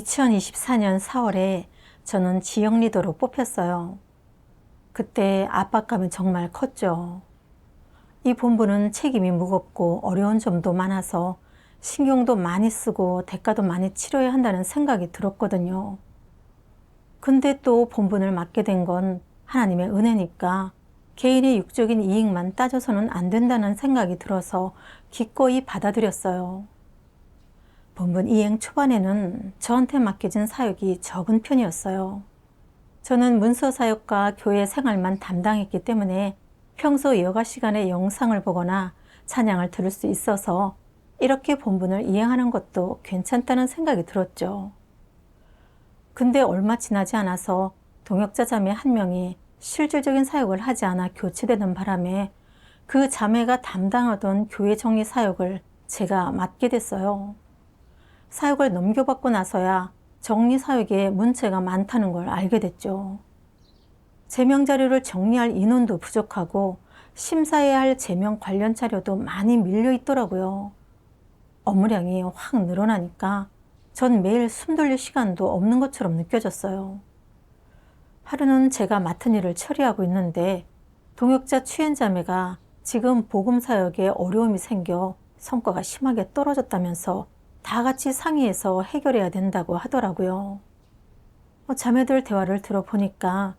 2024년 4월에 저는 지역 리더로 뽑혔어요. 그때 압박감이 정말 컸죠. 이 본부는 책임이 무겁고 어려운 점도 많아서 신경도 많이 쓰고 대가도 많이 치러야 한다는 생각이 들었거든요. 근데 또 본분을 맡게 된 건 하나님의 은혜니까 개인의 육적인 이익만 따져서는 안 된다는 생각이 들어서 기꺼이 받아들였어요. 본분 이행 초반에는 저한테 맡겨진 사역이 적은 편이었어요. 저는 문서 사역과 교회 생활만 담당했기 때문에 평소 여가 시간에 영상을 보거나 찬양을 들을 수 있어서 이렇게 본분을 이행하는 것도 괜찮다는 생각이 들었죠. 근데 얼마 지나지 않아서 동역자 자매 한 명이 실질적인 사역을 하지 않아 교체되는 바람에 그 자매가 담당하던 교회 정리 사역을 제가 맡게 됐어요. 사역을 넘겨받고 나서야 정리 사역에 문제가 많다는 걸 알게 됐죠. 제명 자료를 정리할 인원도 부족하고 심사해야 할 제명 관련 자료도 많이 밀려 있더라고요. 업무량이 확 늘어나니까 전 매일 숨 돌릴 시간도 없는 것처럼 느껴졌어요. 하루는 제가 맡은 일을 처리하고 있는데 동역자 추연자매가 지금 복음 사역에 어려움이 생겨 성과가 심하게 떨어졌다면서 다 같이 상의해서 해결해야 된다고 하더라고요. 자매들 대화를 들어보니까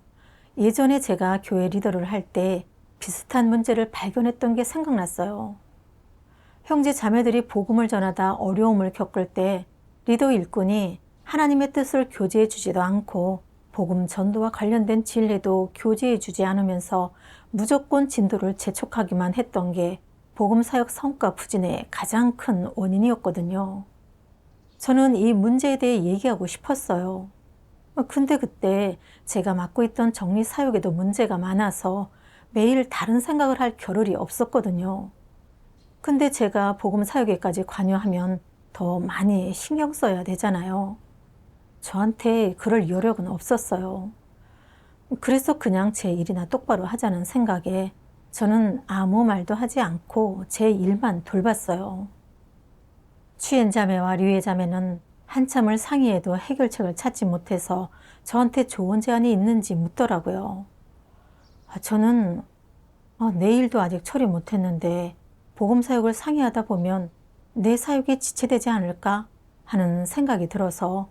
예전에 제가 교회 리더를 할 때 비슷한 문제를 발견했던 게 생각났어요. 형제 자매들이 복음을 전하다 어려움을 겪을 때 리더 일꾼이 하나님의 뜻을 교제해 주지도 않고 복음 전도와 관련된 진리도 교제해 주지 않으면서 무조건 진도를 재촉하기만 했던 게 복음 사역 성과 부진의 가장 큰 원인이었거든요. 저는 이 문제에 대해 얘기하고 싶었어요. 근데 그때 제가 맡고 있던 정리 사역에도 문제가 많아서 매일 다른 생각을 할 겨를이 없었거든요. 근데 제가 복음 사역에까지 관여하면 더 많이 신경 써야 되잖아요. 저한테 그럴 여력은 없었어요. 그래서 그냥 제 일이나 똑바로 하자는 생각에 저는 아무 말도 하지 않고 제 일만 돌봤어요. 추연자매와 류혜자매는 한참을 상의해도 해결책을 찾지 못해서 저한테 좋은 제안이 있는지 묻더라고요. 저는 내 일도 아직 처리 못했는데 복음 사역을 상의하다 보면 내 사역이 지체되지 않을까 하는 생각이 들어서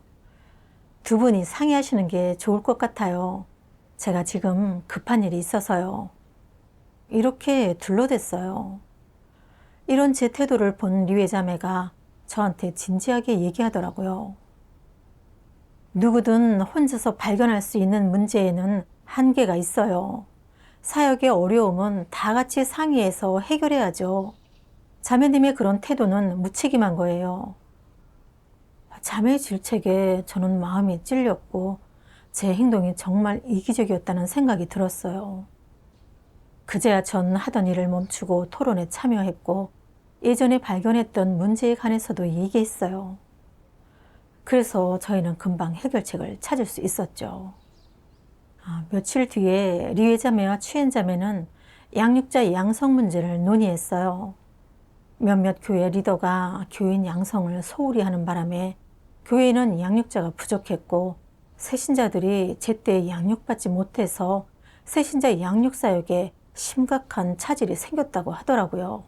두 분이 상의하시는 게 좋을 것 같아요. 제가 지금 급한 일이 있어서요. 이렇게 둘러댔어요. 이런 제 태도를 본 류혜자매가 저한테 진지하게 얘기하더라고요. 누구든 혼자서 발견할 수 있는 문제에는 한계가 있어요. 사역의 어려움은 다 같이 상의해서 해결해야죠. 자매님의 그런 태도는 무책임한 거예요. 자매의 질책에 저는 마음이 찔렸고 제 행동이 정말 이기적이었다는 생각이 들었어요. 그제야 전 하던 일을 멈추고 토론에 참여했고 예전에 발견했던 문제에 관해서도 얘기했어요. 그래서 저희는 금방 해결책을 찾을 수 있었죠. 며칠 뒤에 리외자매와 추연자매는 양육자 양성 문제를 논의했어요. 몇몇 교회 리더가 교인 양성을 소홀히 하는 바람에 교회는 양육자가 부족했고 새신자들이 제때 양육받지 못해서 새신자 양육 사역에 심각한 차질이 생겼다고 하더라고요.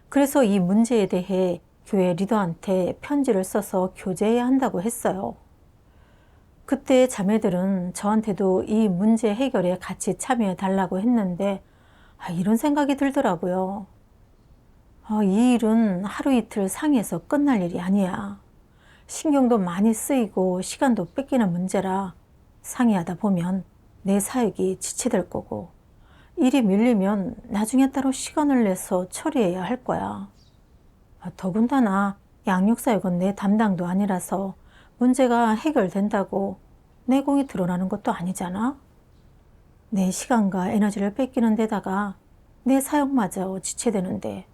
그래서 이 문제에 대해 교회 리더한테 편지를 써서 교제해야 한다고 했어요. 그때 자매들은 저한테도 이 문제 해결에 같이 참여해 달라고 했는데 이런 생각이 들더라고요. 이 일은 하루 이틀 상의해서 끝날 일이 아니야. 신경도 많이 쓰이고 시간도 뺏기는 문제라 상의하다 보면 내 사역이 지체될 거고 일이 밀리면 나중에 따로 시간을 내서 처리해야 할 거야. 더군다나 양육사역은 내 담당도 아니라서 문제가 해결된다고 내 공이 드러나는 것도 아니잖아. 내 시간과 에너지를 뺏기는 데다가 내 사역마저 지체되는데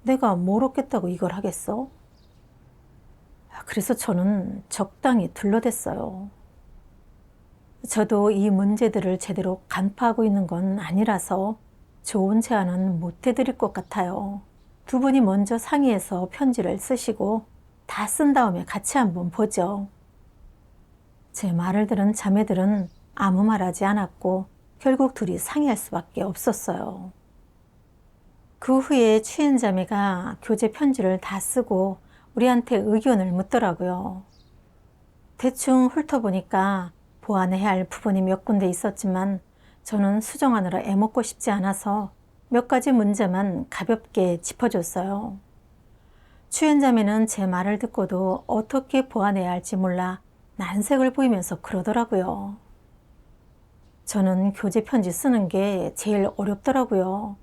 내가 뭘 얻겠다고 이걸 하겠어? 그래서 저는 적당히 둘러댔어요. 저도 이 문제들을 제대로 간파하고 있는 건 아니라서 좋은 제안은 못 해드릴 것 같아요. 두 분이 먼저 상의해서 편지를 쓰시고 다 쓴 다음에 같이 한번 보죠. 제 말을 들은 자매들은 아무 말하지 않았고 결국 둘이 상의할 수밖에 없었어요. 그 후에 추인 자매가 교재 편지를 다 쓰고 우리한테 의견을 묻더라고요. 대충 훑어보니까 보완해야 할 부분이 몇 군데 있었지만 저는 수정하느라 애먹고 싶지 않아서 몇 가지 문제만 가볍게 짚어줬어요. 추인 자매는 제 말을 듣고도 어떻게 보완해야 할지 몰라 난색을 보이면서 그러더라고요. 저는 교재 편지 쓰는 게 제일 어렵더라고요.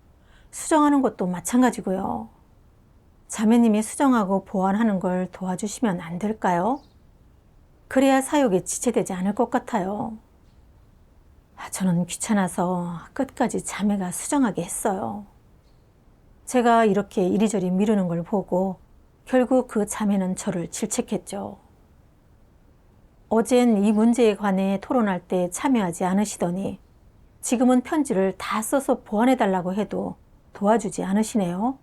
수정하는 것도 마찬가지고요. 자매님이 수정하고 보완하는 걸 도와주시면 안 될까요? 그래야 사역에 지체되지 않을 것 같아요. 저는 귀찮아서 끝까지 자매가 수정하게 했어요. 제가 이렇게 이리저리 미루는 걸 보고 결국 그 자매는 저를 질책했죠. 어젠 이 문제에 관해 토론할 때 참여하지 않으시더니 지금은 편지를 다 써서 보완해달라고 해도 도와주지 않으시네요.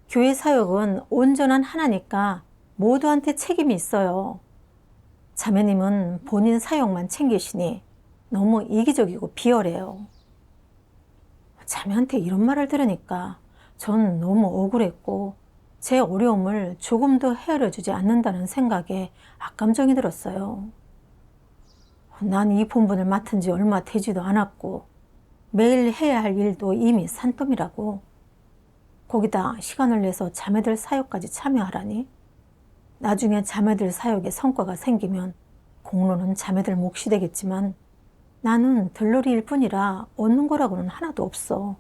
교회 사역은 온전한 하나니까 모두한테 책임이 있어요. 자매님은 본인 사역만 챙기시니 너무 이기적이고 비열해요. 자매한테 이런 말을 들으니까 전 너무 억울했고 제 어려움을 조금도 헤아려주지 않는다는 생각에 악감정이 들었어요. 난 이 본분을 맡은 지 얼마 되지도 않았고 매일 해야 할 일도 이미 산더미라고. 거기다 시간을 내서 자매들 사역까지 참여하라니. 나중에 자매들 사역에 성과가 생기면 공로는 자매들 몫이 되겠지만 나는 들러리일 뿐이라 얻는 거라고는 하나도 없어.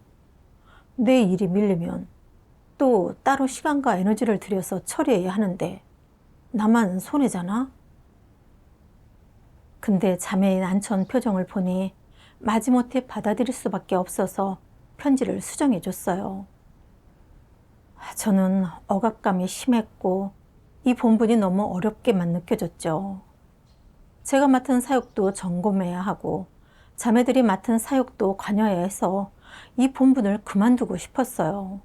내 일이 밀리면 또 따로 시간과 에너지를 들여서 처리해야 하는데 나만 손해잖아? 근데 자매의 난처한 표정을 보니 마지못해 받아들일 수밖에 없어서 편지를 수정해줬어요. 저는 억압감이 심했고 이 본분이 너무 어렵게만 느껴졌죠. 제가 맡은 사역도 점검해야 하고 자매들이 맡은 사역도 관여해야 해서 이 본분을 그만두고 싶었어요.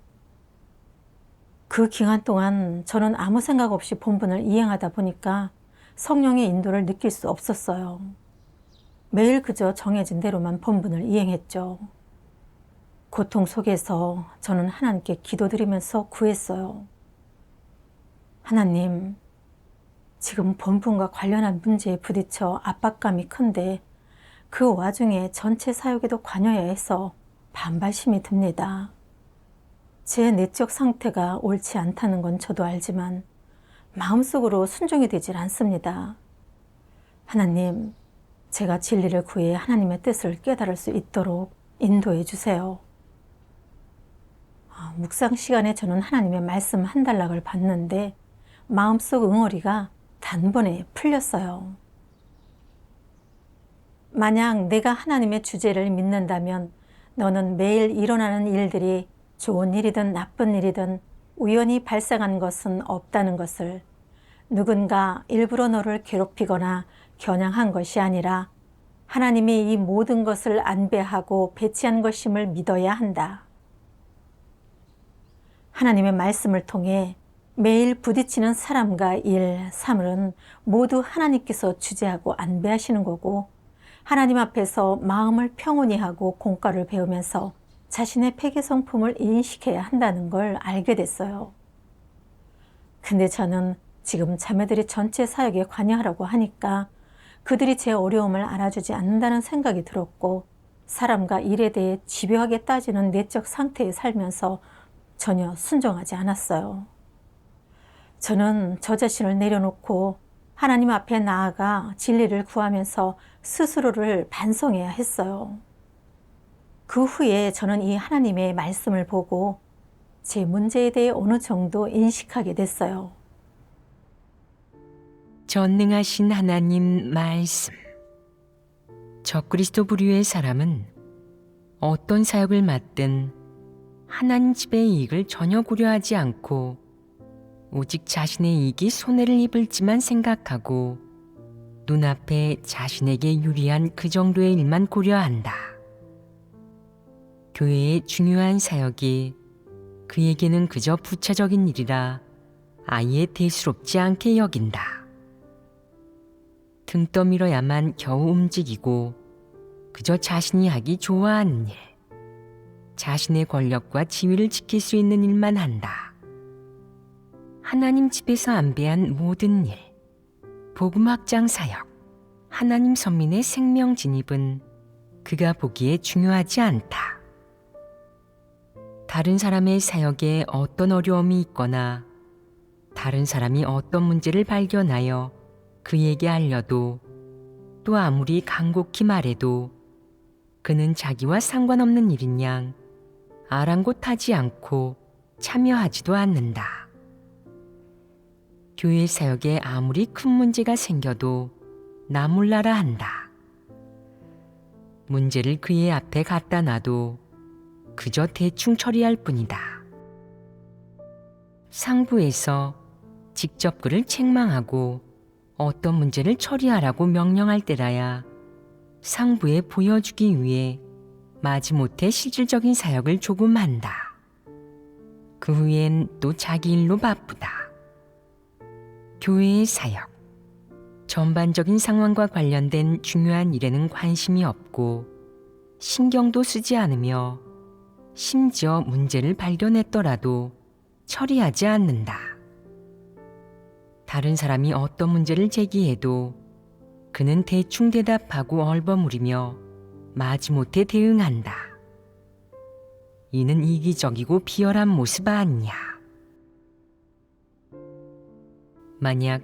그 기간 동안 저는 아무 생각 없이 본분을 이행하다 보니까 성령의 인도를 느낄 수 없었어요. 매일 그저 정해진 대로만 본분을 이행했죠. 고통 속에서 저는 하나님께 기도드리면서 구했어요. 하나님, 지금 본분과 관련한 문제에 부딪혀 압박감이 큰데 그 와중에 전체 사역에도 관여해야 해서 반발심이 듭니다. 제 내적 상태가 옳지 않다는 건 저도 알지만 마음속으로 순종이 되질 않습니다. 하나님, 제가 진리를 구해 하나님의 뜻을 깨달을 수 있도록 인도해 주세요. 묵상 시간에 저는 하나님의 말씀 한 단락을 봤는데 마음속 응어리가 단번에 풀렸어요. 만약 내가 하나님의 주제를 믿는다면 너는 매일 일어나는 일들이 좋은 일이든 나쁜 일이든 우연히 발생한 것은 없다는 것을, 누군가 일부러 너를 괴롭히거나 겨냥한 것이 아니라 하나님이 이 모든 것을 안배하고 배치한 것임을 믿어야 한다. 하나님의 말씀을 통해 매일 부딪히는 사람과 일, 사물은 모두 하나님께서 주재하고 안배하시는 거고 하나님 앞에서 마음을 평온히 하고 공과를 배우면서 자신의 폐기 성품을 인식해야 한다는 걸 알게 됐어요. 근데 저는 지금 자매들이 전체 사역에 관여하라고 하니까 그들이 제 어려움을 알아주지 않는다는 생각이 들었고 사람과 일에 대해 집요하게 따지는 내적 상태에 살면서 전혀 순종하지 않았어요. 저는 저 자신을 내려놓고 하나님 앞에 나아가 진리를 구하면서 스스로를 반성해야 했어요. 그 후에 저는 이 하나님의 말씀을 보고 제 문제에 대해 어느 정도 인식하게 됐어요. 전능하신 하나님 말씀. 적그리스도 부류의 사람은 어떤 사역을 맡든 하나님 집의 이익을 전혀 고려하지 않고 오직 자신의 이익이 손해를 입을지만 생각하고 눈앞에 자신에게 유리한 그 정도의 일만 고려한다. 교회의 중요한 사역이 그에게는 그저 부차적인 일이라 아예 대수롭지 않게 여긴다. 등 떠밀어야만 겨우 움직이고 그저 자신이 하기 좋아하는 일, 자신의 권력과 지위를 지킬 수 있는 일만 한다. 하나님 집에서 안배한 모든 일, 복음 확장 사역, 하나님 선민의 생명 진입은 그가 보기에 중요하지 않다. 다른 사람의 사역에 어떤 어려움이 있거나 다른 사람이 어떤 문제를 발견하여 그에게 알려도 또 아무리 간곡히 말해도 그는 자기와 상관없는 일인 양 아랑곳하지 않고 참여하지도 않는다. 교회 사역에 아무리 큰 문제가 생겨도 나 몰라라 한다. 문제를 그의 앞에 갖다 놔도 그저 대충 처리할 뿐이다. 상부에서 직접 그를 책망하고 어떤 문제를 처리하라고 명령할 때라야 상부에 보여주기 위해 마지못해 실질적인 사역을 조금 한다. 그 후엔 또 자기 일로 바쁘다. 교회의 사역, 전반적인 상황과 관련된 중요한 일에는 관심이 없고 신경도 쓰지 않으며 심지어 문제를 발견했더라도 처리하지 않는다. 다른 사람이 어떤 문제를 제기해도 그는 대충 대답하고 얼버무리며 마지못해 대응한다. 이는 이기적이고 비열한 모습 아니냐. 만약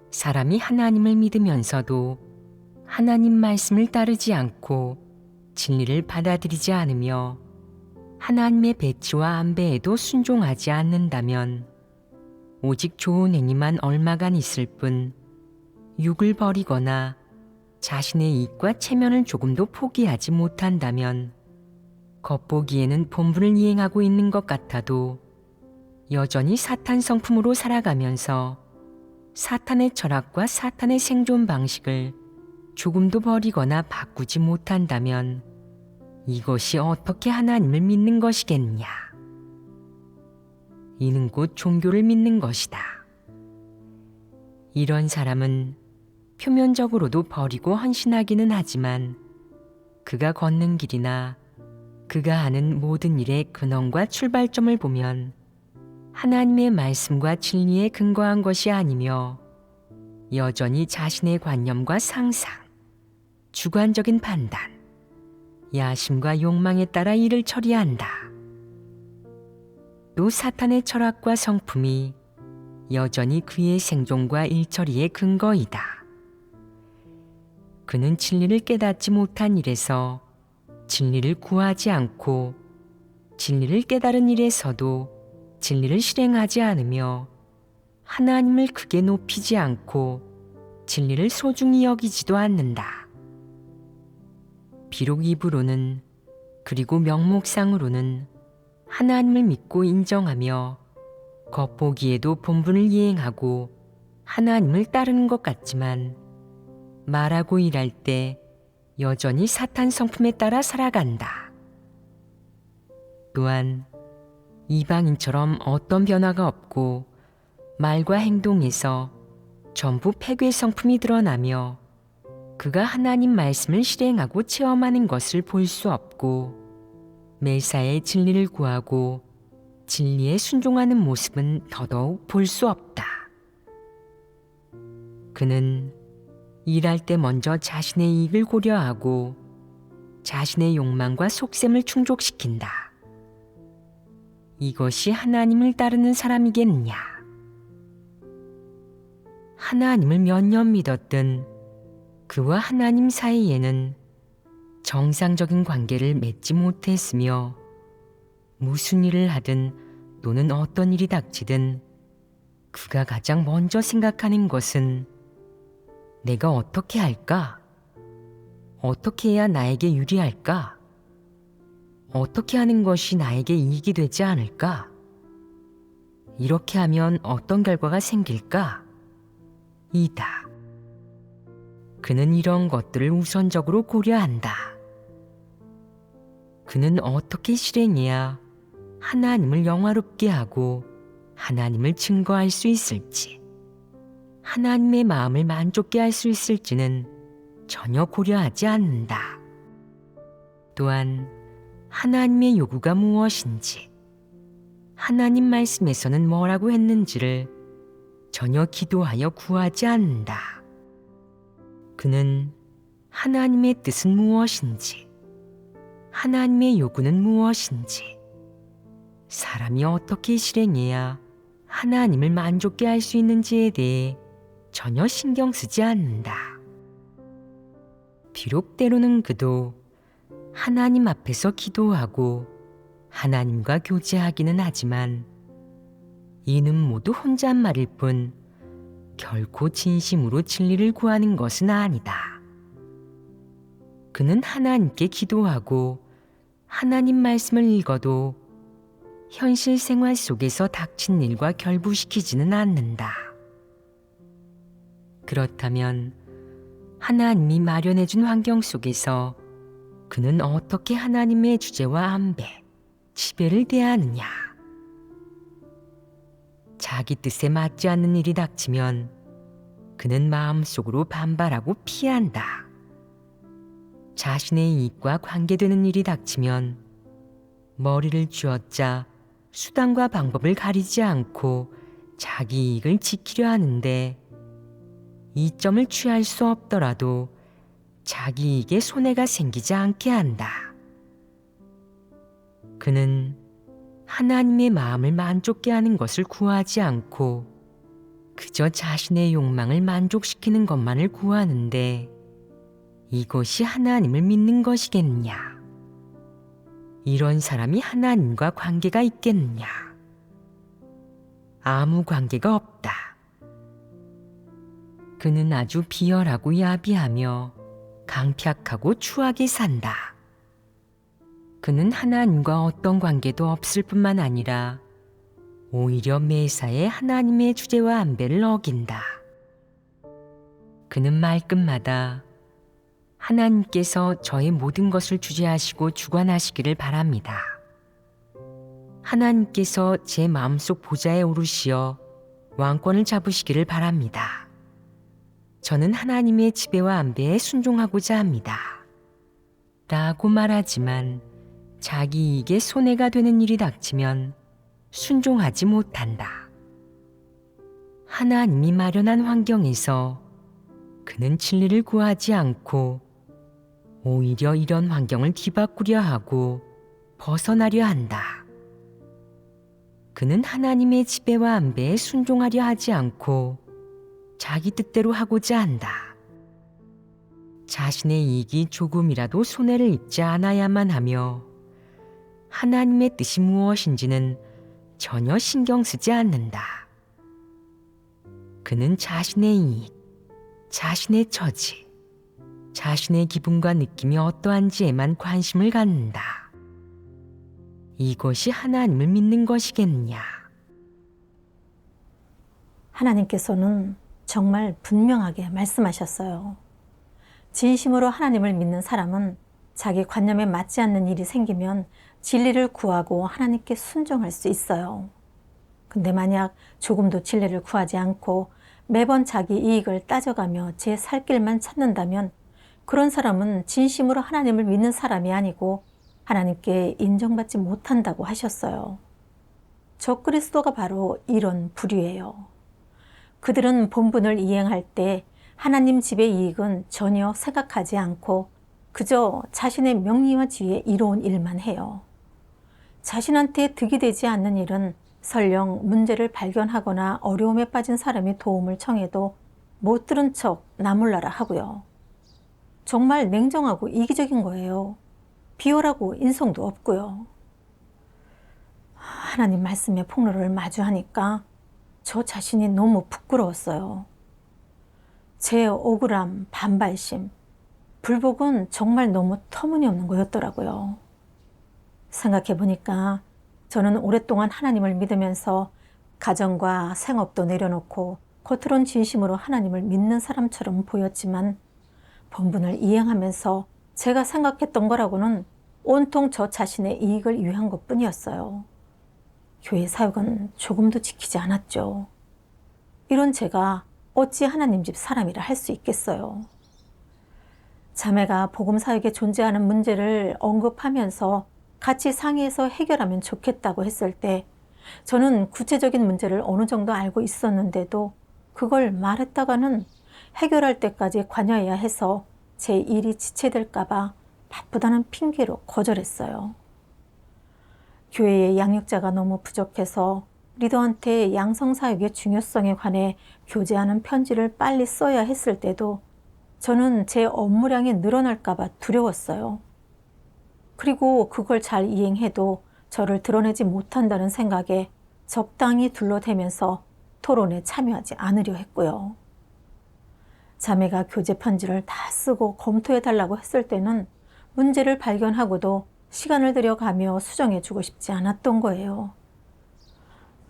사람이 하나님을 믿으면서도 하나님 말씀을 따르지 않고 진리를 받아들이지 않으며 하나님의 배치와 안배에도 순종하지 않는다면 오직 좋은 행위만 얼마간 있을 뿐 육을 버리거나 자신의 이익과 체면을 조금도 포기하지 못한다면 겉보기에는 본분을 이행하고 있는 것 같아도 여전히 사탄 성품으로 살아가면서 사탄의 철학과 사탄의 생존 방식을 조금도 버리거나 바꾸지 못한다면 이것이 어떻게 하나님을 믿는 것이겠냐. 이는 곧 종교를 믿는 것이다. 이런 사람은 표면적으로도 버리고 헌신하기는 하지만 그가 걷는 길이나 그가 하는 모든 일의 근원과 출발점을 보면 하나님의 말씀과 진리에 근거한 것이 아니며 여전히 자신의 관념과 상상, 주관적인 판단, 야심과 욕망에 따라 일을 처리한다. 또 사탄의 철학과 성품이 여전히 그의 생존과 일처리의 근거이다. 그는 진리를 깨닫지 못한 일에서 진리를 구하지 않고 진리를 깨달은 일에서도 진리를 실행하지 않으며 하나님을 크게 높이지 않고 진리를 소중히 여기지도 않는다. 비록 입으로는 그리고 명목상으로는 하나님을 믿고 인정하며 겉보기에도 본분을 이행하고 하나님을 따르는 것 같지만 말하고 일할 때 여전히 사탄 성품에 따라 살아간다. 또한 이방인처럼 어떤 변화가 없고 말과 행동에서 전부 패괴 성품이 드러나며 그가 하나님 말씀을 실행하고 체험하는 것을 볼 수 없고 매사에 진리를 구하고 진리에 순종하는 모습은 더더욱 볼 수 없다. 그는 일할 때 먼저 자신의 이익을 고려하고 자신의 욕망과 속셈을 충족시킨다. 이것이 하나님을 따르는 사람이겠느냐? 하나님을 몇 년 믿었든 그와 하나님 사이에는 정상적인 관계를 맺지 못했으며 무슨 일을 하든 또는 어떤 일이 닥치든 그가 가장 먼저 생각하는 것은 내가 어떻게 할까? 어떻게 해야 나에게 유리할까? 어떻게 하는 것이 나에게 이익이 되지 않을까? 이렇게 하면 어떤 결과가 생길까? 이다. 그는 이런 것들을 우선적으로 고려한다. 그는 어떻게 실행해야 하나님을 영화롭게 하고 하나님을 증거할 수 있을지, 하나님의 마음을 만족게 할 수 있을지는 전혀 고려하지 않는다. 또한 하나님의 요구가 무엇인지, 하나님 말씀에서는 뭐라고 했는지를 전혀 기도하여 구하지 않는다. 그는 하나님의 뜻은 무엇인지, 하나님의 요구는 무엇인지, 사람이 어떻게 실행해야 하나님을 만족게 할 수 있는지에 대해 전혀 신경 쓰지 않는다. 비록 때로는 그도 하나님 앞에서 기도하고 하나님과 교제하기는 하지만 이는 모두 혼잣말일 뿐 결코 진심으로 진리를 구하는 것은 아니다. 그는 하나님께 기도하고 하나님 말씀을 읽어도 현실 생활 속에서 닥친 일과 결부시키지는 않는다. 그렇다면 하나님이 마련해준 환경 속에서 그는 어떻게 하나님의 주제와 안배, 지배를 대하느냐? 자기 뜻에 맞지 않는 일이 닥치면 그는 마음속으로 반발하고 피한다. 자신의 이익과 관계되는 일이 닥치면 머리를 쥐어짜 수단과 방법을 가리지 않고 자기 이익을 지키려 하는데 이점을 취할 수 없더라도 자기 이익에 손해가 생기지 않게 한다. 그는 하나님의 마음을 만족게 하는 것을 구하지 않고 그저 자신의 욕망을 만족시키는 것만을 구하는데 이것이 하나님을 믿는 것이겠느냐? 이런 사람이 하나님과 관계가 있겠느냐? 아무 관계가 없다. 그는 아주 비열하고 야비하며 강팍하고 추하게 산다. 그는 하나님과 어떤 관계도 없을 뿐만 아니라 오히려 매사에 하나님의 주제와 안배를 어긴다. 그는 말끝마다 하나님께서 저의 모든 것을 주재하시고 주관하시기를 바랍니다. 하나님께서 제 마음속 보좌에 오르시어 왕권을 잡으시기를 바랍니다. 저는 하나님의 지배와 안배에 순종하고자 합니다. 라고 말하지만 자기 이익에 손해가 되는 일이 닥치면 순종하지 못한다. 하나님이 마련한 환경에서 그는 진리를 구하지 않고 오히려 이런 환경을 뒤바꾸려 하고 벗어나려 한다. 그는 하나님의 지배와 안배에 순종하려 하지 않고 자기 뜻대로 하고자 한다. 자신의 이익이 조금이라도 손해를 입지 않아야만 하며 하나님의 뜻이 무엇인지는 전혀 신경 쓰지 않는다. 그는 자신의 이익, 자신의 처지, 자신의 기분과 느낌이 어떠한지에만 관심을 갖는다. 이것이 하나님을 믿는 것이겠느냐? 하나님께서는 정말 분명하게 말씀하셨어요. 진심으로 하나님을 믿는 사람은 자기 관념에 맞지 않는 일이 생기면 진리를 구하고 하나님께 순종할 수 있어요. 근데 만약 조금도 진리를 구하지 않고 매번 자기 이익을 따져가며 제 살 길만 찾는다면 그런 사람은 진심으로 하나님을 믿는 사람이 아니고 하나님께 인정받지 못한다고 하셨어요. 적그리스도가 바로 이런 부류예요. 그들은 본분을 이행할 때 하나님 집의 이익은 전혀 생각하지 않고 그저 자신의 명리와 지위에 이로운 일만 해요. 자신한테 득이 되지 않는 일은 설령 문제를 발견하거나 어려움에 빠진 사람이 도움을 청해도 못 들은 척 나몰라라 하고요. 정말 냉정하고 이기적인 거예요. 비열하고 인성도 없고요. 하나님 말씀의 폭로를 마주하니까 저 자신이 너무 부끄러웠어요. 제 억울함, 반발심, 불복은 정말 너무 터무니없는 거였더라고요. 생각해보니까 저는 오랫동안 하나님을 믿으면서 가정과 생업도 내려놓고 겉으론 진심으로 하나님을 믿는 사람처럼 보였지만 본분을 이행하면서 제가 생각했던 거라고는 온통 저 자신의 이익을 위한 것뿐이었어요. 교회 사역은 조금도 지키지 않았죠. 이런 제가 어찌 하나님 집 사람이라 할 수 있겠어요. 자매가 복음 사역에 존재하는 문제를 언급하면서 같이 상의해서 해결하면 좋겠다고 했을 때 저는 구체적인 문제를 어느 정도 알고 있었는데도 그걸 말했다가는 해결할 때까지 관여해야 해서 제 일이 지체될까 봐 바쁘다는 핑계로 거절했어요. 교회의 양육자가 너무 부족해서 리더한테 양성사역의 중요성에 관해 교제하는 편지를 빨리 써야 했을 때도 저는 제 업무량이 늘어날까 봐 두려웠어요. 그리고 그걸 잘 이행해도 저를 드러내지 못한다는 생각에 적당히 둘러대면서 토론에 참여하지 않으려 했고요. 자매가 교제 편지를 다 쓰고 검토해달라고 했을 때는 문제를 발견하고도 시간을 들여가며 수정해주고 싶지 않았던 거예요.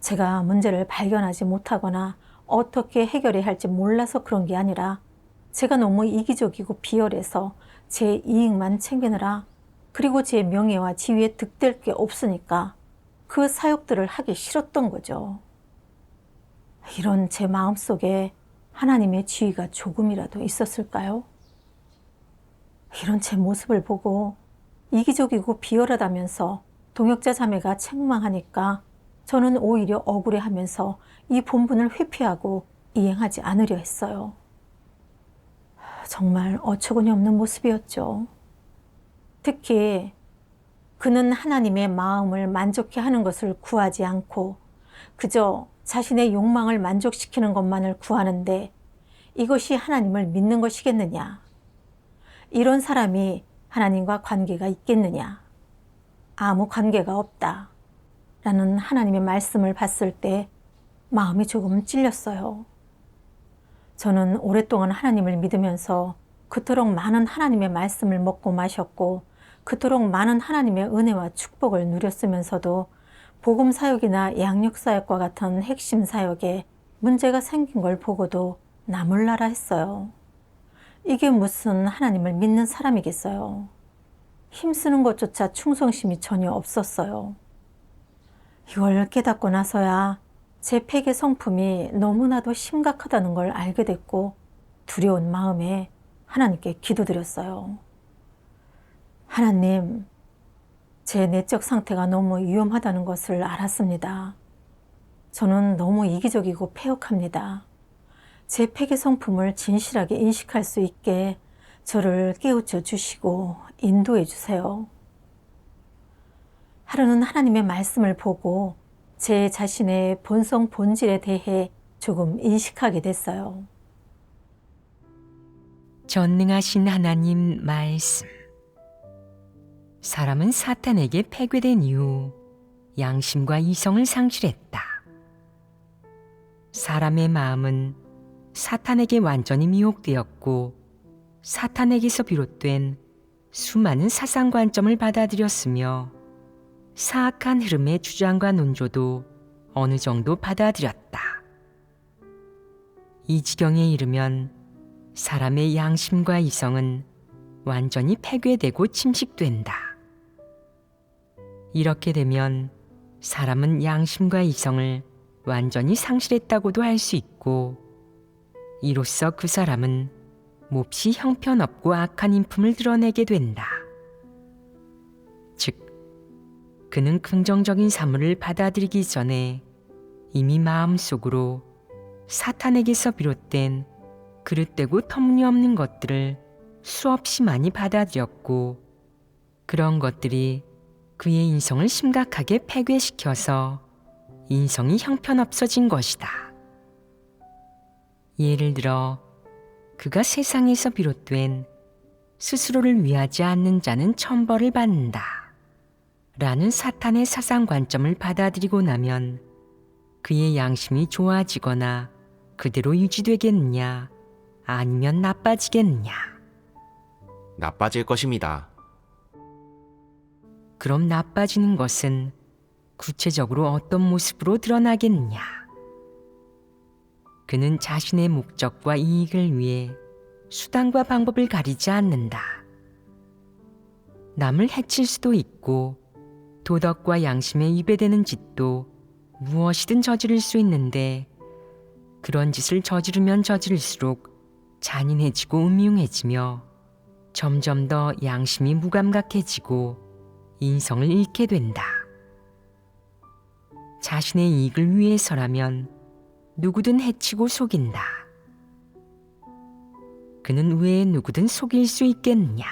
제가 문제를 발견하지 못하거나 어떻게 해결해야 할지 몰라서 그런 게 아니라 제가 너무 이기적이고 비열해서 제 이익만 챙기느라 그리고 제 명예와 지위에 득될 게 없으니까 그 사역들을 하기 싫었던 거죠. 이런 제 마음속에 하나님의 지위가 조금이라도 있었을까요? 이런 제 모습을 보고 이기적이고 비열하다면서 동역자 자매가 책망하니까 저는 오히려 억울해하면서 이 본분을 회피하고 이행하지 않으려 했어요. 정말 어처구니 없는 모습이었죠. 특히 그는 하나님의 마음을 만족해 하는 것을 구하지 않고 그저 자신의 욕망을 만족시키는 것만을 구하는데 이것이 하나님을 믿는 것이겠느냐? 이런 사람이 하나님과 관계가 있겠느냐? 아무 관계가 없다. 라는 하나님의 말씀을 봤을 때 마음이 조금 찔렸어요. 저는 오랫동안 하나님을 믿으면서 그토록 많은 하나님의 말씀을 먹고 마셨고 그토록 많은 하나님의 은혜와 축복을 누렸으면서도 복음 사역이나 양육 사역과 같은 핵심 사역에 문제가 생긴 걸 보고도 나몰라라 했어요. 이게 무슨 하나님을 믿는 사람이겠어요. 힘쓰는 것조차 충성심이 전혀 없었어요. 이걸 깨닫고 나서야 제 폐계 성품이 너무나도 심각하다는 걸 알게 됐고 두려운 마음에 하나님께 기도드렸어요. 하나님, 제 내적 상태가 너무 위험하다는 것을 알았습니다. 저는 너무 이기적이고 패역합니다. 제 폐계 성품을 진실하게 인식할 수 있게 저를 깨우쳐 주시고 인도해 주세요. 하루는 하나님의 말씀을 보고 제 자신의 본성 본질에 대해 조금 인식하게 됐어요. 전능하신 하나님 말씀. 사람은 사탄에게 패괴된 이후 양심과 이성을 상실했다. 사람의 마음은 사탄에게 완전히 미혹되었고 사탄에게서 비롯된 수많은 사상관점을 받아들였으며 사악한 흐름의 주장과 논조도 어느 정도 받아들였다. 이 지경에 이르면 사람의 양심과 이성은 완전히 패괴되고 침식된다. 이렇게 되면 사람은 양심과 이성을 완전히 상실했다고도 할 수 있고 이로써 그 사람은 몹시 형편없고 악한 인품을 드러내게 된다. 즉, 그는 긍정적인 사물을 받아들이기 전에 이미 마음속으로 사탄에게서 비롯된 그릇되고 터무니없는 것들을 수없이 많이 받아들였고 그런 것들이 그의 인성을 심각하게 패괴시켜서 인성이 형편없어진 것이다. 예를 들어 그가 세상에서 비롯된 스스로를 위하지 않는 자는 천벌을 받는다 라는 사탄의 사상관점을 받아들이고 나면 그의 양심이 좋아지거나 그대로 유지되겠느냐 아니면 나빠지겠느냐. 나빠질 것입니다. 그럼 나빠지는 것은 구체적으로 어떤 모습으로 드러나겠느냐. 그는 자신의 목적과 이익을 위해 수단과 방법을 가리지 않는다. 남을 해칠 수도 있고 도덕과 양심에 위배되는 짓도 무엇이든 저지를 수 있는데 그런 짓을 저지르면 저지를수록 잔인해지고 음흉해지며 점점 더 양심이 무감각해지고 인성을 잃게 된다. 자신의 이익을 위해서라면 누구든 해치고 속인다. 그는 왜 누구든 속일 수 있겠느냐?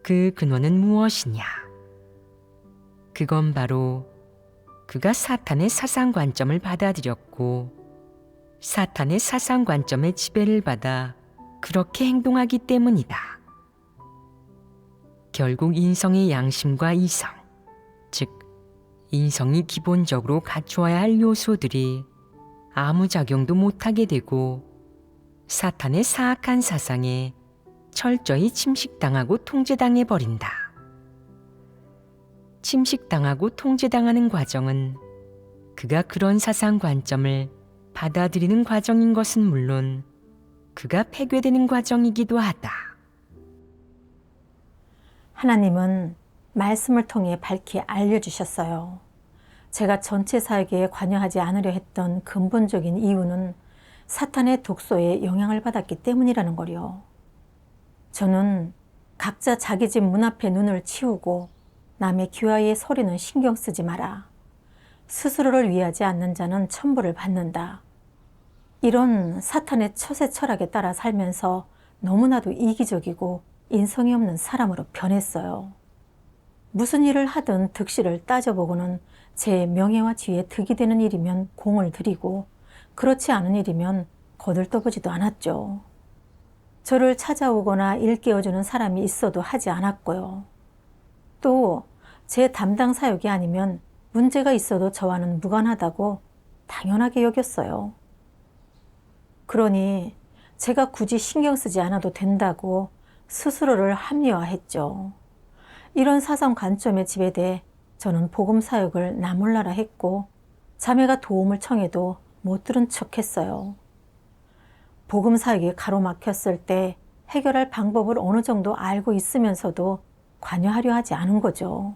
그 근원은 무엇이냐? 그건 바로 그가 사탄의 사상 관점을 받아들였고 사탄의 사상 관점의 지배를 받아 그렇게 행동하기 때문이다. 결국 인성의 양심과 이성, 즉 인성이 기본적으로 갖추어야 할 요소들이 아무 작용도 못하게 되고 사탄의 사악한 사상에 철저히 침식당하고 통제당해 버린다. 침식당하고 통제당하는 과정은 그가 그런 사상 관점을 받아들이는 과정인 것은 물론 그가 폐괴되는 과정이기도 하다. 하나님은 말씀을 통해 밝히 알려주셨어요. 제가 전체 사역에 관여하지 않으려 했던 근본적인 이유는 사탄의 독소에 영향을 받았기 때문이라는 거요. 저는 각자 자기 집 문 앞에 눈을 치우고 남의 귀화의 소리는 신경 쓰지 마라. 스스로를 위하지 않는 자는 천벌을 받는다. 이런 사탄의 처세 철학에 따라 살면서 너무나도 이기적이고 인성이 없는 사람으로 변했어요. 무슨 일을 하든 득실을 따져보고는 제 명예와 지위에 득이 되는 일이면 공을 들이고 그렇지 않은 일이면 거들떠보지도 않았죠. 저를 찾아오거나 일깨워주는 사람이 있어도 하지 않았고요. 또 제 담당 사역이 아니면 문제가 있어도 저와는 무관하다고 당연하게 여겼어요. 그러니 제가 굳이 신경 쓰지 않아도 된다고 스스로를 합리화했죠. 이런 사상 관점에 지배돼 저는 복음 사역을 나몰라라 했고 자매가 도움을 청해도 못 들은 척했어요. 복음 사역이 가로막혔을 때 해결할 방법을 어느 정도 알고 있으면서도 관여하려 하지 않은 거죠.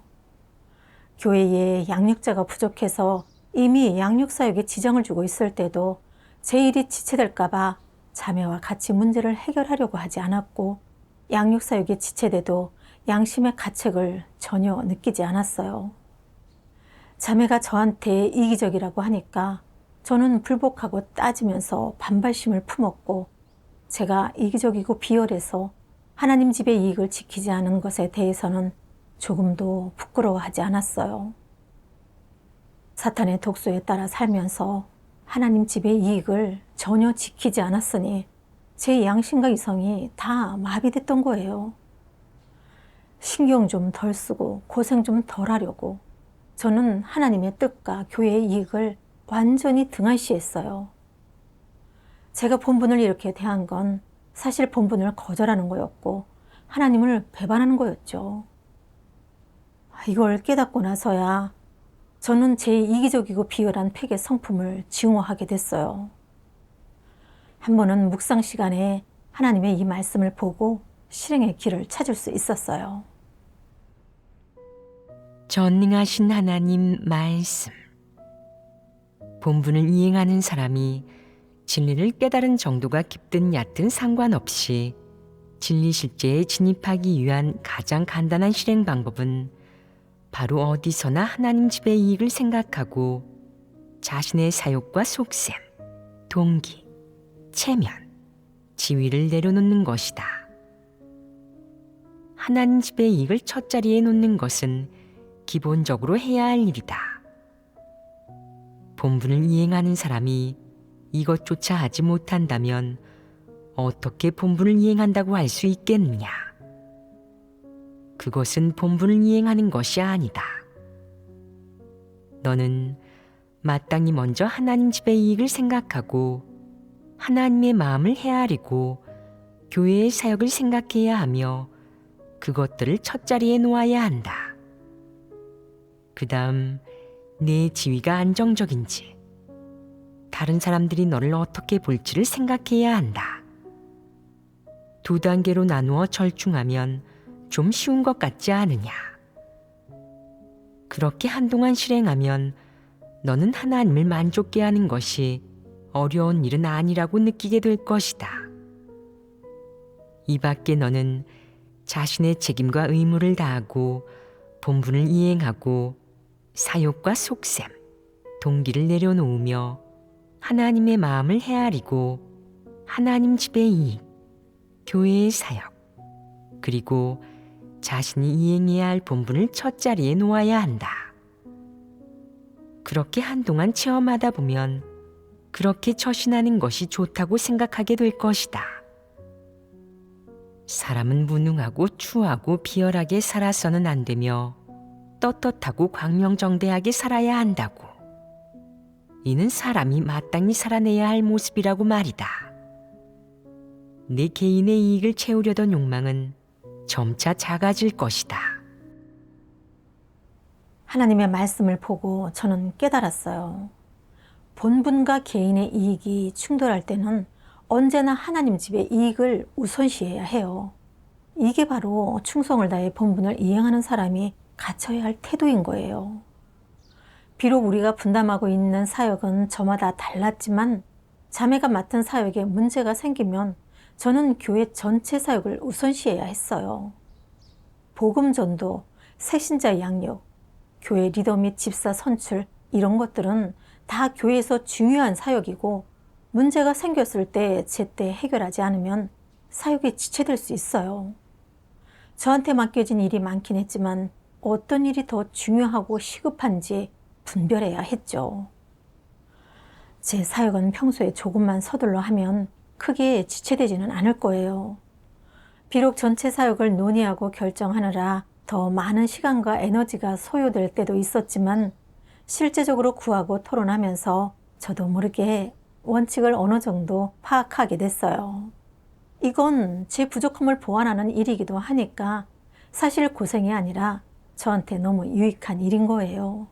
교회에 양육자가 부족해서 이미 양육사역에 지장을 주고 있을 때도 제 일이 지체될까 봐 자매와 같이 문제를 해결하려고 하지 않았고 양육사역에 지체돼도 양심의 가책을 전혀 느끼지 않았어요. 자매가 저한테 이기적이라고 하니까 저는 불복하고 따지면서 반발심을 품었고 제가 이기적이고 비열해서 하나님 집의 이익을 지키지 않은 것에 대해서는 조금도 부끄러워하지 않았어요. 사탄의 독소에 따라 살면서 하나님 집의 이익을 전혀 지키지 않았으니 제 양심과 이성이 다 마비됐던 거예요. 신경 좀 덜 쓰고 고생 좀 덜 하려고 저는 하나님의 뜻과 교회의 이익을 완전히 등한시했어요. 제가 본분을 이렇게 대한 건 사실 본분을 거절하는 거였고 하나님을 배반하는 거였죠. 이걸 깨닫고 나서야 저는 제 이기적이고 비열한 폐괴 성품을 증오하게 됐어요. 한 번은 묵상 시간에 하나님의 이 말씀을 보고 실행의 길을 찾을 수 있었어요. 전능하신 하나님 말씀. 본분을 이행하는 사람이 진리를 깨달은 정도가 깊든 얕든 상관없이 진리 실제에 진입하기 위한 가장 간단한 실행 방법은 바로 어디서나 하나님 집의 이익을 생각하고 자신의 사욕과 속셈, 동기, 체면, 지위를 내려놓는 것이다. 하나님 집의 이익을 첫 자리에 놓는 것은 기본적으로 해야 할 일이다. 본분을 이행하는 사람이 이것조차 하지 못한다면 어떻게 본분을 이행한다고 할 수 있겠느냐? 그것은 본분을 이행하는 것이 아니다. 너는 마땅히 먼저 하나님 집의 이익을 생각하고 하나님의 마음을 헤아리고 교회의 사역을 생각해야 하며 그것들을 첫자리에 놓아야 한다. 그 다음 내 지위가 안정적인지 다른 사람들이 너를 어떻게 볼지를 생각해야 한다. 두 단계로 나누어 절충하면 좀 쉬운 것 같지 않으냐? 그렇게 한동안 실행하면 너는 하나님을 만족케 하는 것이 어려운 일은 아니라고 느끼게 될 것이다. 이 밖에 너는 자신의 책임과 의무를 다하고 본분을 이행하고 사욕과 속셈, 동기를 내려놓으며 하나님의 마음을 헤아리고 하나님 집의 이익, 교회의 사역, 그리고 자신이 이행해야 할 본분을 첫자리에 놓아야 한다. 그렇게 한동안 체험하다 보면 그렇게 처신하는 것이 좋다고 생각하게 될 것이다. 사람은 무능하고 추하고 비열하게 살아서는 안 되며 떳떳하고 광명정대하게 살아야 한다고. 이는 사람이 마땅히 살아내야 할 모습이라고 말이다. 내 개인의 이익을 채우려던 욕망은 점차 작아질 것이다. 하나님의 말씀을 보고 저는 깨달았어요. 본분과 개인의 이익이 충돌할 때는 언제나 하나님 집의 이익을 우선시해야 해요. 이게 바로 충성을 다해 본분을 이행하는 사람이 갖춰야 할 태도인 거예요. 비록 우리가 분담하고 있는 사역은 저마다 달랐지만 자매가 맡은 사역에 문제가 생기면 저는 교회 전체 사역을 우선시해야 했어요. 복음 전도, 새신자 양육, 교회 리더 및 집사 선출 이런 것들은 다 교회에서 중요한 사역이고 문제가 생겼을 때 제때 해결하지 않으면 사역이 지체될 수 있어요. 저한테 맡겨진 일이 많긴 했지만 어떤 일이 더 중요하고 시급한지 분별해야 했죠. 제 사역은 평소에 조금만 서둘러 하면 크게 지체되지는 않을 거예요. 비록 전체 사역을 논의하고 결정하느라 더 많은 시간과 에너지가 소요될 때도 있었지만 실제적으로 구하고 토론하면서 저도 모르게 원칙을 어느 정도 파악하게 됐어요. 이건 제 부족함을 보완하는 일이기도 하니까 사실 고생이 아니라 저한테 너무 유익한 일인 거예요.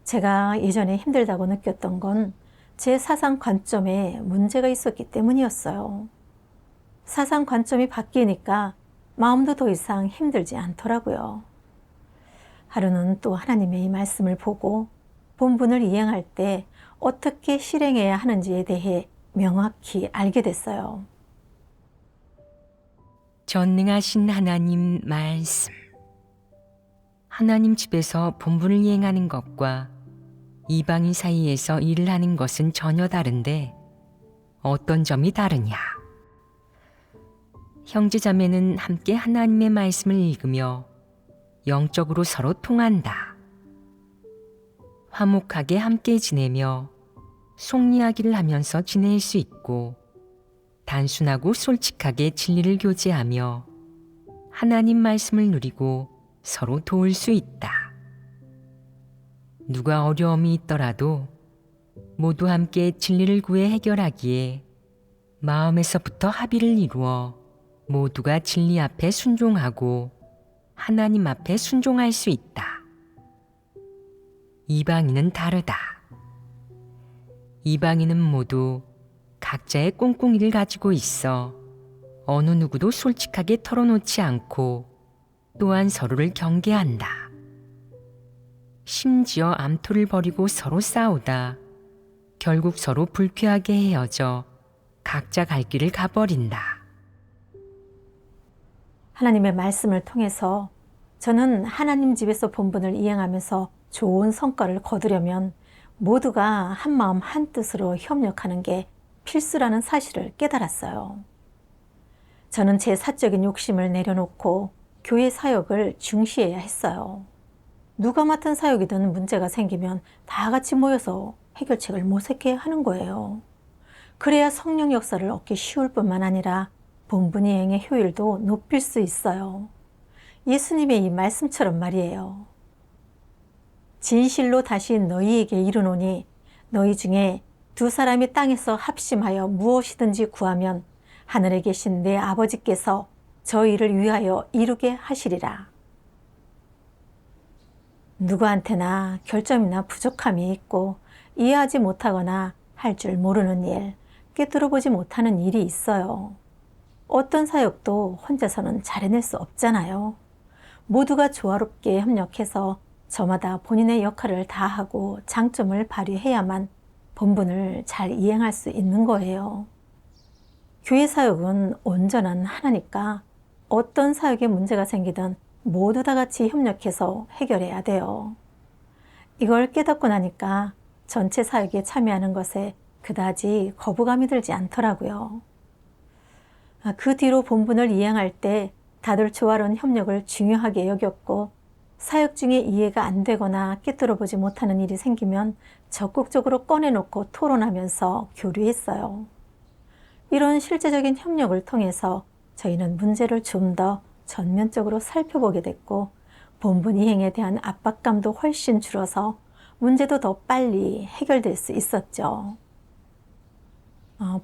제가 예전에 힘들다고 느꼈던 건 제 사상 관점에 문제가 있었기 때문이었어요. 사상 관점이 바뀌니까 마음도 더 이상 힘들지 않더라고요. 하루는 또 하나님의 이 말씀을 보고 본분을 이행할 때 어떻게 실행해야 하는지에 대해 명확히 알게 됐어요. 전능하신 하나님 말씀. 하나님 집에서 본분을 이행하는 것과 이방인 사이에서 일을 하는 것은 전혀 다른데 어떤 점이 다르냐? 형제자매는 함께 하나님의 말씀을 읽으며 영적으로 서로 통한다. 화목하게 함께 지내며 속이야기를 하면서 지낼 수 있고 단순하고 솔직하게 진리를 교제하며 하나님 말씀을 누리고 서로 도울 수 있다. 누가 어려움이 있더라도 모두 함께 진리를 구해 해결하기에 마음에서부터 합의를 이루어 모두가 진리 앞에 순종하고 하나님 앞에 순종할 수 있다. 이방인은 다르다. 이방인은 모두 각자의 꿍꿍이를 가지고 있어 어느 누구도 솔직하게 털어놓지 않고 또한 서로를 경계한다. 심지어 암투를 벌이고 서로 싸우다 결국 서로 불쾌하게 헤어져 각자 갈 길을 가버린다. 하나님의 말씀을 통해서 저는 하나님 집에서 본분을 이행하면서 좋은 성과를 거두려면 모두가 한 마음 한 뜻으로 협력하는 게 필수라는 사실을 깨달았어요. 저는 제 사적인 욕심을 내려놓고 교회 사역을 중시해야 했어요. 누가 맡은 사역이든 문제가 생기면 다 같이 모여서 해결책을 모색해야 하는 거예요. 그래야 성령 역사를 얻기 쉬울 뿐만 아니라 본분 이행의 효율도 높일 수 있어요. 예수님의 이 말씀처럼 말이에요. 진실로 다시 너희에게 이르노니 너희 중에 두 사람이 땅에서 합심하여 무엇이든지 구하면 하늘에 계신 내 아버지께서 저희를 위하여 이루게 하시리라. 누구한테나 결점이나 부족함이 있고 이해하지 못하거나 할 줄 모르는 일, 꿰뚫어 보지 못하는 일이 있어요. 어떤 사역도 혼자서는 잘해낼 수 없잖아요. 모두가 조화롭게 협력해서 저마다 본인의 역할을 다하고 장점을 발휘해야만 본분을 잘 이행할 수 있는 거예요. 교회 사역은 온전한 하나니까 어떤 사역에 문제가 생기든 모두 다 같이 협력해서 해결해야 돼요. 이걸 깨닫고 나니까 전체 사역에 참여하는 것에 그다지 거부감이 들지 않더라고요. 그 뒤로 본분을 이행할 때 다들 조화로운 협력을 중요하게 여겼고, 사역 중에 이해가 안 되거나 꿰뚫어 보지 못하는 일이 생기면 적극적으로 꺼내놓고 토론하면서 교류했어요. 이런 실제적인 협력을 통해서 저희는 문제를 좀 더 전면적으로 살펴보게 됐고, 본분 이행에 대한 압박감도 훨씬 줄어서 문제도 더 빨리 해결될 수 있었죠.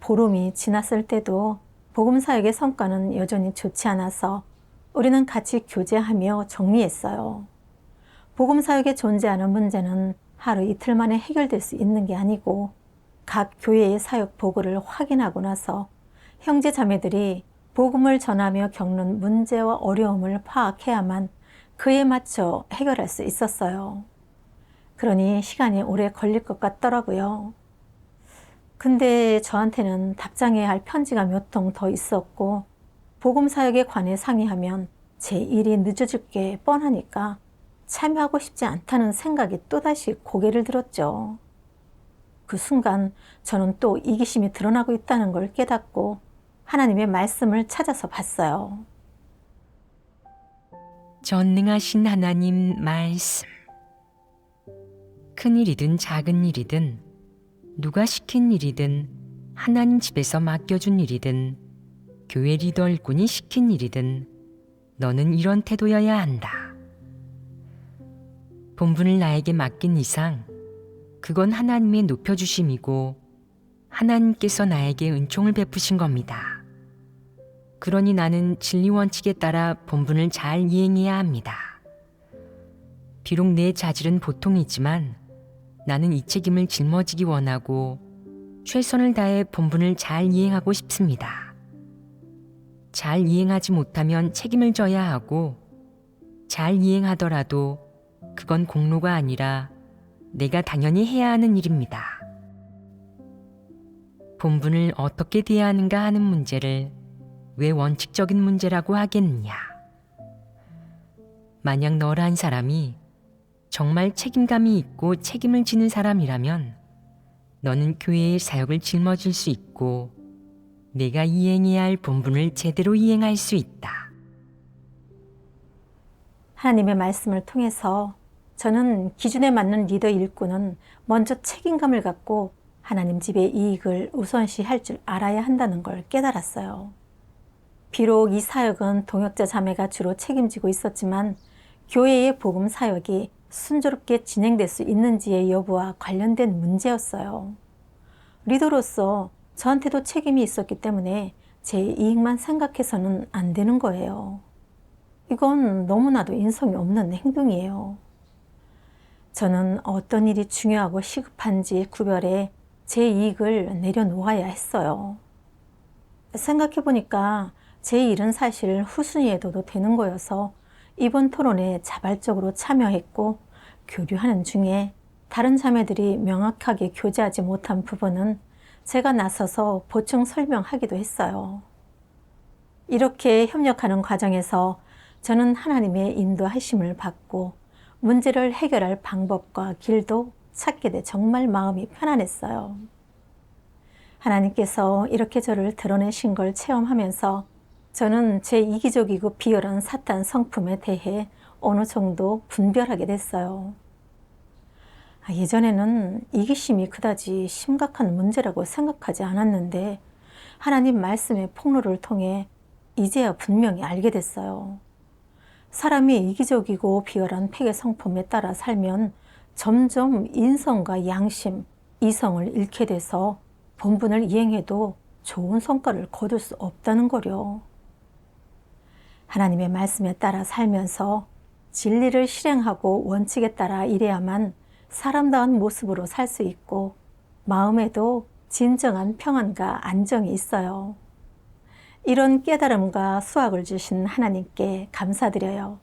보름이 지났을 때도 복음 사역의 성과는 여전히 좋지 않아서 우리는 같이 교제하며 정리했어요. 복음 사역에 존재하는 문제는 하루 이틀 만에 해결될 수 있는 게 아니고, 각 교회의 사역 보고를 확인하고 나서 형제 자매들이 복음을 전하며 겪는 문제와 어려움을 파악해야만 그에 맞춰 해결할 수 있었어요. 그러니 시간이 오래 걸릴 것 같더라고요. 근데 저한테는 답장해야 할 편지가 몇 통 더 있었고, 복음 사역에 관해 상의하면 제 일이 늦어질 게 뻔하니까 참여하고 싶지 않다는 생각이 또다시 고개를 들었죠. 그 순간 저는 또 이기심이 드러나고 있다는 걸 깨닫고 하나님의 말씀을 찾아서 봤어요. 전능하신 하나님 말씀. 큰 일이든 작은 일이든 누가 시킨 일이든 하나님 집에서 맡겨준 일이든 교회 리더 일꾼이 시킨 일이든 너는 이런 태도여야 한다. 본분을 나에게 맡긴 이상 그건 하나님의 높여주심이고 하나님께서 나에게 은총을 베푸신 겁니다. 그러니 나는 진리 원칙에 따라 본분을 잘 이행해야 합니다. 비록 내 자질은 보통이지만 나는 이 책임을 짊어지기 원하고 최선을 다해 본분을 잘 이행하고 싶습니다. 잘 이행하지 못하면 책임을 져야 하고, 잘 이행하더라도 그건 공로가 아니라 내가 당연히 해야 하는 일입니다. 본분을 어떻게 대하는가 하는 문제를 왜 원칙적인 문제라고 하겠느냐. 만약 너란 사람이 정말 책임감이 있고 책임을 지는 사람이라면 너는 교회의 사역을 짊어질 수 있고 내가 이행해야 할 본분을 제대로 이행할 수 있다. 하나님의 말씀을 통해서 저는 기준에 맞는 리더 일꾼은 먼저 책임감을 갖고 하나님 집의 이익을 우선시할 줄 알아야 한다는 걸 깨달았어요. 비록 이 사역은 동역자 자매가 주로 책임지고 있었지만 교회의 복음 사역이 순조롭게 진행될 수 있는지의 여부와 관련된 문제였어요. 리더로서 저한테도 책임이 있었기 때문에 제 이익만 생각해서는 안 되는 거예요. 이건 너무나도 인성이 없는 행동이에요. 저는 어떤 일이 중요하고 시급한지 구별해 제 이익을 내려놓아야 했어요. 생각해보니까 제 일은 사실 후순위에 둬도 되는 거여서 이번 토론에 자발적으로 참여했고, 교류하는 중에 다른 자매들이 명확하게 교제하지 못한 부분은 제가 나서서 보충 설명하기도 했어요. 이렇게 협력하는 과정에서 저는 하나님의 인도하심을 받고 문제를 해결할 방법과 길도 찾게 돼 정말 마음이 편안했어요. 하나님께서 이렇게 저를 드러내신 걸 체험하면서 저는 제 이기적이고 비열한 사탄 성품에 대해 어느 정도 분별하게 됐어요. 예전에는 이기심이 그다지 심각한 문제라고 생각하지 않았는데 하나님 말씀의 폭로를 통해 이제야 분명히 알게 됐어요. 사람이 이기적이고 비열한 폐괴 성품에 따라 살면 점점 인성과 양심, 이성을 잃게 돼서 본분을 이행해도 좋은 성과를 거둘 수 없다는 거요. 하나님의 말씀에 따라 살면서 진리를 실행하고 원칙에 따라 일해야만 사람다운 모습으로 살 수 있고 마음에도 진정한 평안과 안정이 있어요. 이런 깨달음과 수확을 주신 하나님께 감사드려요.